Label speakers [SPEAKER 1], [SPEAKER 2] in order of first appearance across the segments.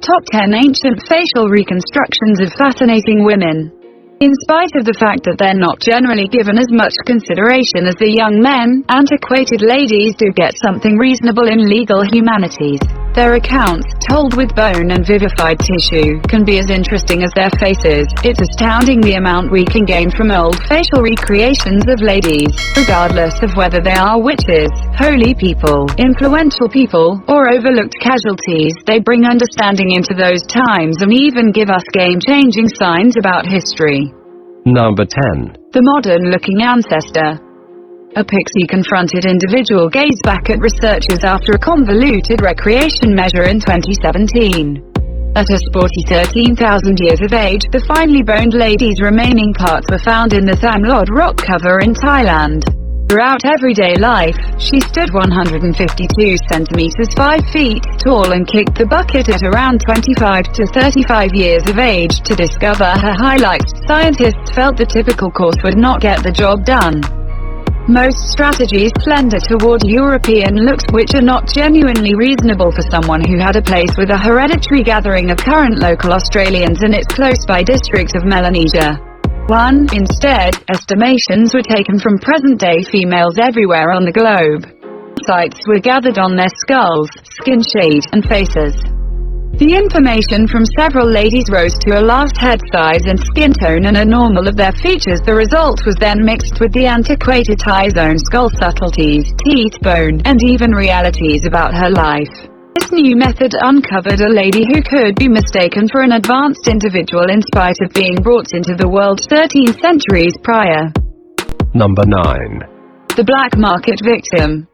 [SPEAKER 1] Top 10 Ancient Facial Reconstructions of Fascinating Women. In spite of the fact that they're not generally given as much consideration as the young men, antiquated ladies do get something reasonable in legal humanities. Their accounts, told with bone and vivified tissue, can be as interesting as their faces. It's astounding the amount we can gain from old facial recreations of ladies, regardless of whether they are witches, holy people, influential people, or overlooked casualties. They bring understanding into those times and even give us game-changing signs about history.
[SPEAKER 2] Number 10.
[SPEAKER 1] The modern-looking ancestor. A pixie confronted individual gazed back at researchers after a convoluted recreation measure in 2017. At a sporty 13,000 years of age, the finely boned lady's remaining parts were found in the Tham Luang rock cover in Thailand. Throughout everyday life, she stood 152 centimeters 5 feet tall and kicked the bucket at around 25 to 35 years of age. To discover her highlights, scientists felt the typical course would not get the job done. Most strategies slender toward European looks, which are not genuinely reasonable for someone who had a place with a hereditary gathering of current local Australians in its close-by district of Melanesia. Instead, estimations were taken from present-day females everywhere on the globe. Sites were gathered on their skulls, skin shade, and faces. The information from several ladies rose to a last head size and skin tone and a normal of their features. The result was then mixed with the antiquated Thai zone skull subtleties, teeth, bone, and even realities about her life. This new method uncovered a lady who could be mistaken for an advanced individual in spite of being brought into the world 13 centuries prior.
[SPEAKER 2] Number 9.
[SPEAKER 1] The black market victim.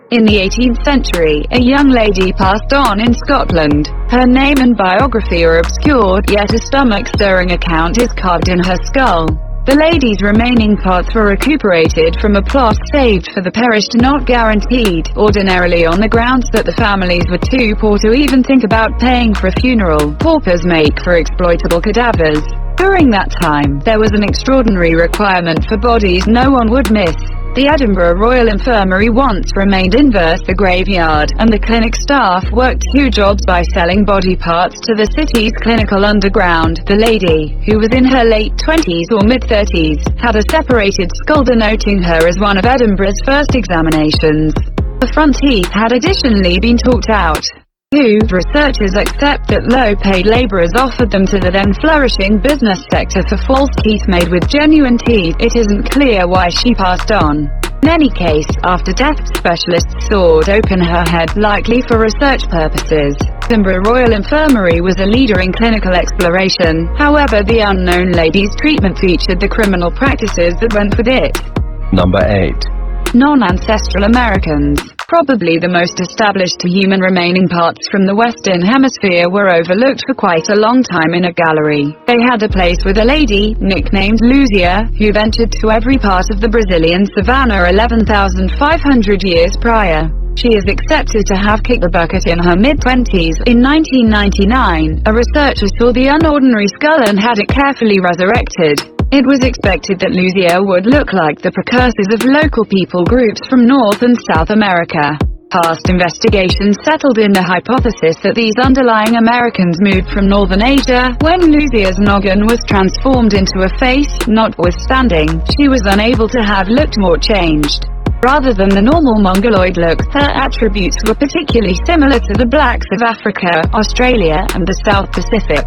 [SPEAKER 1] In the 18th century, a young lady passed on in Scotland. Her name and biography are obscured, yet a stomach-stirring account is carved in her skull. The lady's remaining parts were recuperated from a plot saved for the perished, not guaranteed, ordinarily on the grounds that the families were too poor to even think about paying for a funeral. Paupers make for exploitable cadavers. During that time, there was an extraordinary requirement for bodies no one would miss. The Edinburgh Royal Infirmary once remained inverse the graveyard, and the clinic staff worked two jobs by selling body parts to the city's clinical underground. The lady, who was in her late 20s or mid-30s, had a separated skull denoting her as one of Edinburgh's first examinations. The front teeth had additionally been talked out. Researchers accept that low-paid laborers offered them to the then-flourishing business sector for false teeth made with genuine teeth. It isn't clear why she passed on. In any case, after death, specialists sawed open her head, likely for research purposes. Edinburgh Royal Infirmary was a leader in clinical exploration. However, the unknown lady's treatment featured the criminal practices that went with it.
[SPEAKER 2] Number 8.
[SPEAKER 1] Non-ancestral Americans. Probably the most established human remaining parts from the Western Hemisphere were overlooked for quite a long time in a gallery. They had a place with a lady, nicknamed Luzia, who ventured to every part of the Brazilian savannah 11,500 years prior. She is accepted to have kicked the bucket in her mid-20s. In 1999, a researcher saw the unordinary skull and had it carefully resurrected. It was expected that Luzia would look like the precursors of local people groups from North and South America. Past investigations settled in the hypothesis that these underlying Americans moved from Northern Asia when Luzia's noggin was transformed into a face. Notwithstanding, she was unable to have looked more changed. Rather than the normal Mongoloid look, her attributes were particularly similar to the blacks of Africa, Australia, and the South Pacific.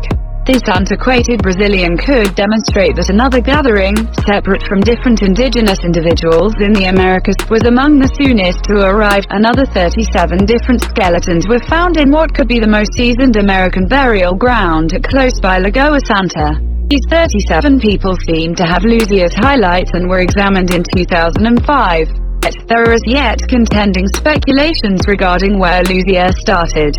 [SPEAKER 1] This antiquated Brazilian could demonstrate that another gathering, separate from different indigenous individuals in the Americas, was among the soonest to arrive. Another 37 different skeletons were found in what could be the most seasoned American burial ground at close-by Lagoa Santa. These 37 people seemed to have Luzia's highlights and were examined in 2005. Yet, there are as yet contending speculations regarding where Luzia started.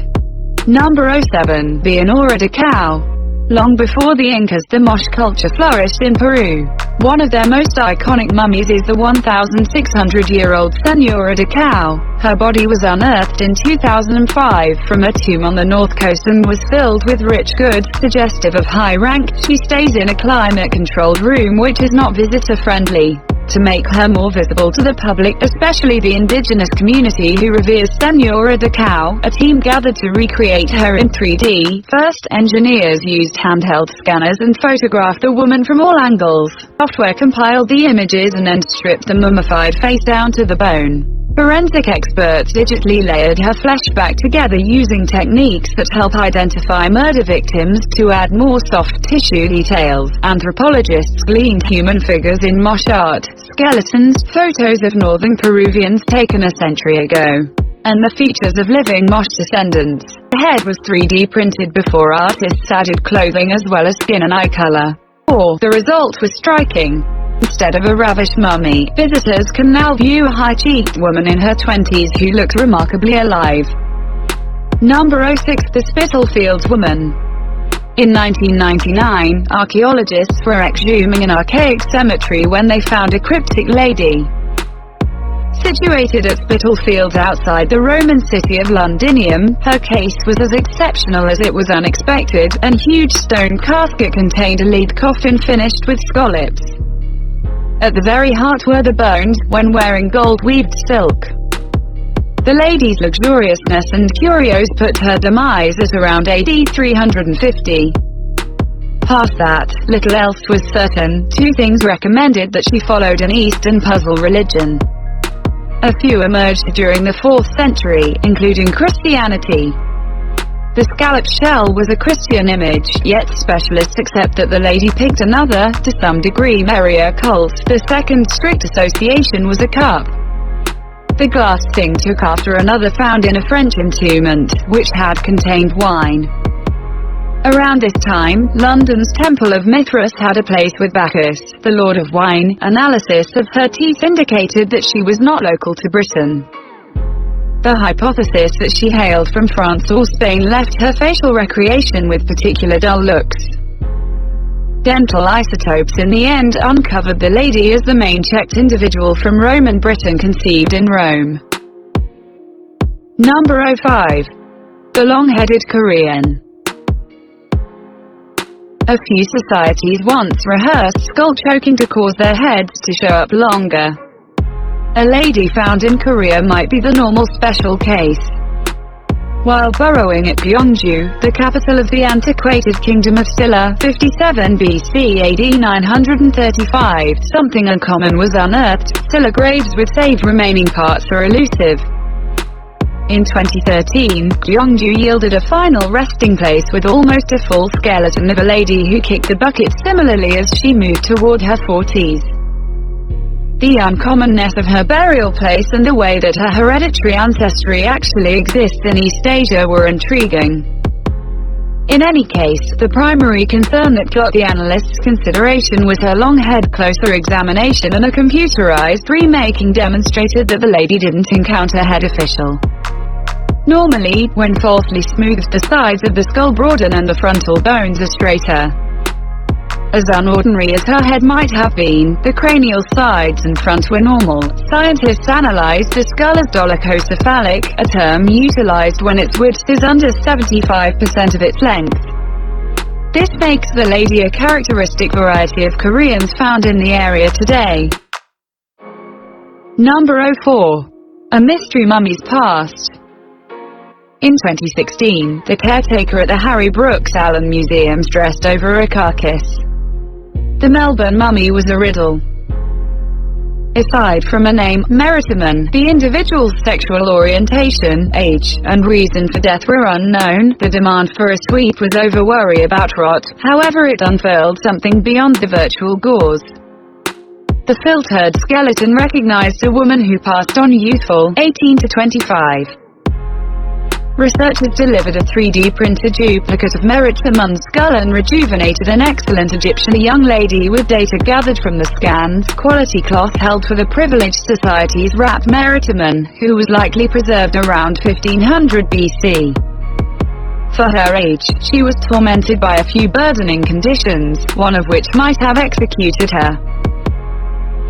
[SPEAKER 1] Number 07. The Inora de Cao. Long before the Incas, the Moche culture flourished in Peru. One of their most iconic mummies is the 1,600-year-old Senora de Cao. Her body was unearthed in 2005 from a tomb on the north coast and was filled with rich goods, suggestive of high rank. She stays in a climate-controlled room which is not visitor-friendly. to make her more visible to the public, especially the indigenous community who reveres Senora de Cao. A team gathered to recreate her in 3D. First, engineers used handheld scanners and photographed the woman from all angles. Software compiled the images and then stripped the mummified face down to the bone. Forensic experts digitally layered her flesh back together using techniques that help identify murder victims to add more soft tissue details. Anthropologists gleaned human figures in mosh art, skeletons, photos of northern Peruvians taken a century ago, and the features of living mosh descendants. The head was 3D printed before artists added clothing as well as skin and eye color. The result was striking. Instead of a ravished mummy, visitors can now view a high-cheeked woman in her 20s who looks remarkably alive. Number 06. The Spitalfields Woman. In 1999, archaeologists were exhuming an archaic cemetery when they found a cryptic lady. Situated at Spitalfields outside the Roman city of Londinium, her case was as exceptional as it was unexpected. A huge stone casket contained a lead coffin finished with scallops. At the very heart were the bones, when wearing gold-weaved silk. The lady's luxuriousness and curios put her demise at around AD 350. Past that, little else was certain. Two things recommended that she followed an Eastern puzzle religion. A few emerged during the 4th century, including Christianity. The scallop shell was a Christian image, yet specialists accept that the lady picked another, to some degree merrier cult. The second strict association was a cup. The glass thing took after another found in a French entombment, which had contained wine. Around this time, London's Temple of Mithras had a place with Bacchus, the Lord of Wine. Analysis of her teeth indicated that she was not local to Britain. The hypothesis that she hailed from France or Spain left her facial recreation with particular dull looks. Dental isotopes in the end uncovered the lady as the main checked individual from Roman Britain conceived in Rome. Number 05. The Long-Headed Korean. A few societies once rehearsed skull choking to cause their heads to show up longer. A lady found in Korea might be the normal special case. While burrowing at Gyeongju, the capital of the antiquated kingdom of Silla, 57 BC AD 935, something uncommon was unearthed. Silla graves with saved remaining parts are elusive. In 2013, Gyeongju yielded a final resting place with almost a full skeleton of a lady who kicked the bucket similarly as she moved toward her 40s. The uncommonness of her burial place and the way that her hereditary ancestry actually exists in East Asia were intriguing. In any case, the primary concern that got the analysts' consideration was her long head. Closer examination and a computerized remaking demonstrated that the lady didn't encounter head official. Normally, when falsely smoothed, the sides of the skull broaden and the frontal bones are straighter. As unordinary as her head might have been, the cranial sides and front were normal. Scientists analyzed the skull as dolichocephalic, a term utilized when its width is under 75% of its length. This makes the lady a characteristic variety of Koreans found in the area today. Number 04. A mystery mummy's past. In 2016, the caretaker at the Harry Brooks Allen Museum stressed over a carcass. The Melbourne mummy was a riddle. Aside from a name, Meritiman, the individual's sexual orientation, age, and reason for death were unknown. The demand for a sweep was over worry about rot, however it unfurled something beyond the virtual gauze. The filtered skeleton recognized a woman who passed on youthful, 18 to 25. Researchers delivered a 3D printed duplicate of Meritiman's skull and rejuvenated an excellent Egyptian young lady with data gathered from the scans. Quality cloth held for the privileged societies wrapped Meritiman, who was likely preserved around 1500 BC. For her age, she was tormented by a few burdening conditions, one of which might have executed her.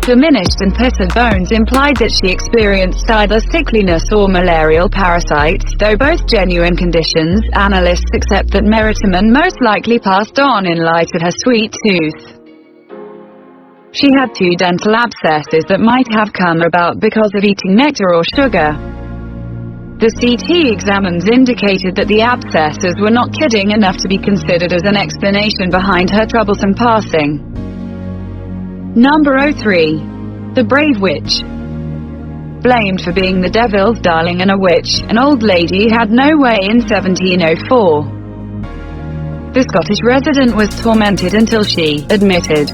[SPEAKER 1] Diminished and pitted bones implied that she experienced either sickliness or malarial parasites. Though both genuine conditions, analysts accept that Meritiman most likely passed on in light of her sweet tooth. She had 2 dental abscesses that might have come about because of eating nectar or sugar. The CT examines indicated that the abscesses were not kidding enough to be considered as an explanation behind her troublesome passing. Number 03. The Brave Witch. Blamed for being the devil's darling and a witch, an old lady had no way in 1704. The Scottish resident was tormented until she admitted.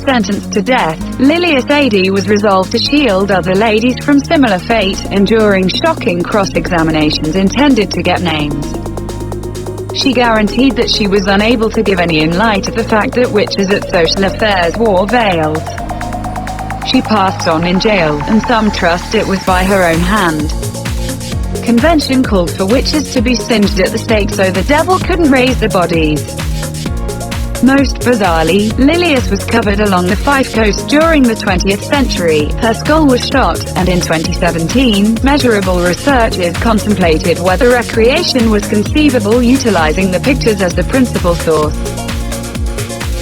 [SPEAKER 1] Sentenced to death, Lilias Adey was resolved to shield other ladies from similar fate, enduring shocking cross-examinations intended to get names. She guaranteed that she was unable to give any in light of the fact that witches at social affairs wore veils. She passed on in jail, and some trust it was by her own hand. Convention called for witches to be singed at the stake so the devil couldn't raise the bodies. Most bizarrely, Lilias was covered along the Fife Coast during the 20th century, her skull was shot, and in 2017, measurable researchers contemplated whether recreation was conceivable utilizing the pictures as the principal source.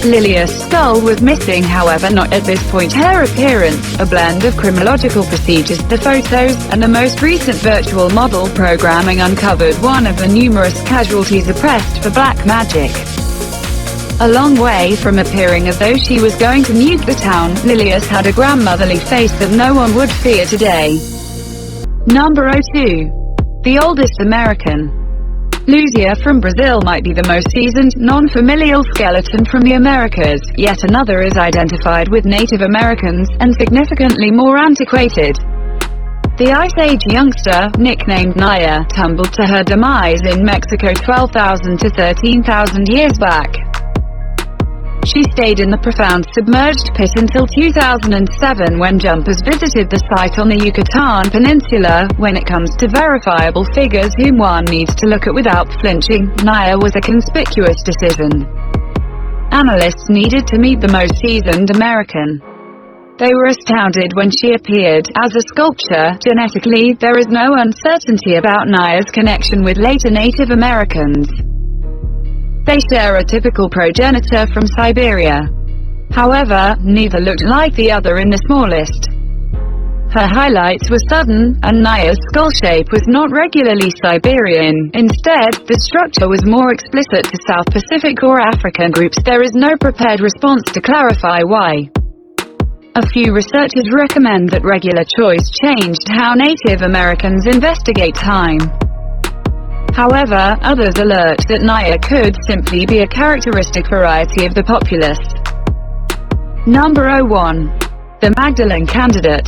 [SPEAKER 1] Lilias' skull was missing, however not at this point. Her appearance, a blend of criminological procedures, the photos, and the most recent virtual model programming uncovered one of the numerous casualties oppressed for black magic. A long way from appearing as though she was going to nuke the town, Lilias had a grandmotherly face that no one would fear today. Number 02. The Oldest American. Luzia from Brazil might be the most seasoned, non-familial skeleton from the Americas, yet another is identified with Native Americans, and significantly more antiquated. The Ice Age youngster, nicknamed Naya, tumbled to her demise in Mexico 12,000 to 13,000 years back. She stayed in the profound submerged pit until 2007 when jumpers visited the site on the Yucatan Peninsula. When it comes to verifiable figures whom one needs to look at without flinching, Naya was a conspicuous decision. Analysts needed to meet the most seasoned American. They were astounded when she appeared as a sculpture. Genetically, there is no uncertainty about Naya's connection with later Native Americans. They share a typical progenitor from Siberia. However, neither looked like the other in the smallest. Her highlights were sudden, and Naya's skull shape was not regularly Siberian. Instead, the structure was more explicit to South Pacific or African groups. There is no prepared response to clarify why. A few researchers recommend that regular choice changed how Native Americans investigate time. However, others alert that Naya could simply be a characteristic variety of the populace. Number 01. The Magdalene Candidate.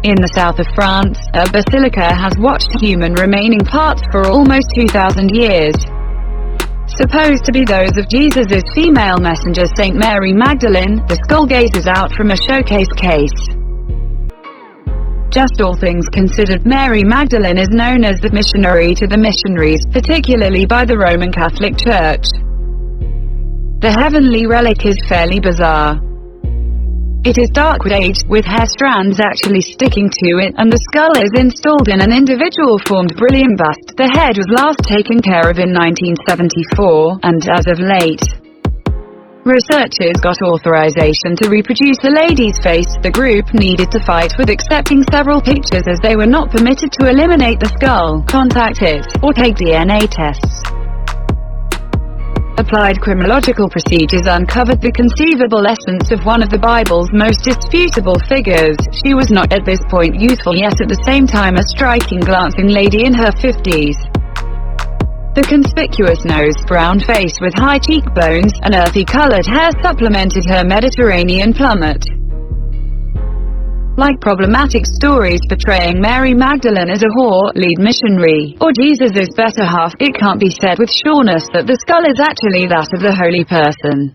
[SPEAKER 1] In the south of France, a basilica has watched human remaining parts for almost 2,000 years. Supposed to be those of Jesus' female messenger Saint Mary Magdalene, the skull gazes out from a showcase case. Just all things considered, Mary Magdalene is known as the missionary to the missionaries, particularly by the Roman Catholic Church. The heavenly relic is fairly bizarre. It is dark wood-aged, with hair strands actually sticking to it, and the skull is installed in an individual-formed brilliant bust. The head was last taken care of in 1974, and as of late, researchers got authorization to reproduce the lady's face. The group needed to fight with accepting several pictures as they were not permitted to eliminate the skull, contact it, or take DNA tests. Applied criminological procedures uncovered the conceivable essence of one of the Bible's most disputable figures. She was not at this point youthful, yet at the same time a striking glancing lady in her 50s. The conspicuous nose, brown face with high cheekbones, and earthy-colored hair supplemented her Mediterranean plummet. Like problematic stories portraying Mary Magdalene as a whore, lead missionary, or Jesus' better half, it can't be said with sureness that the skull is actually that of the holy person.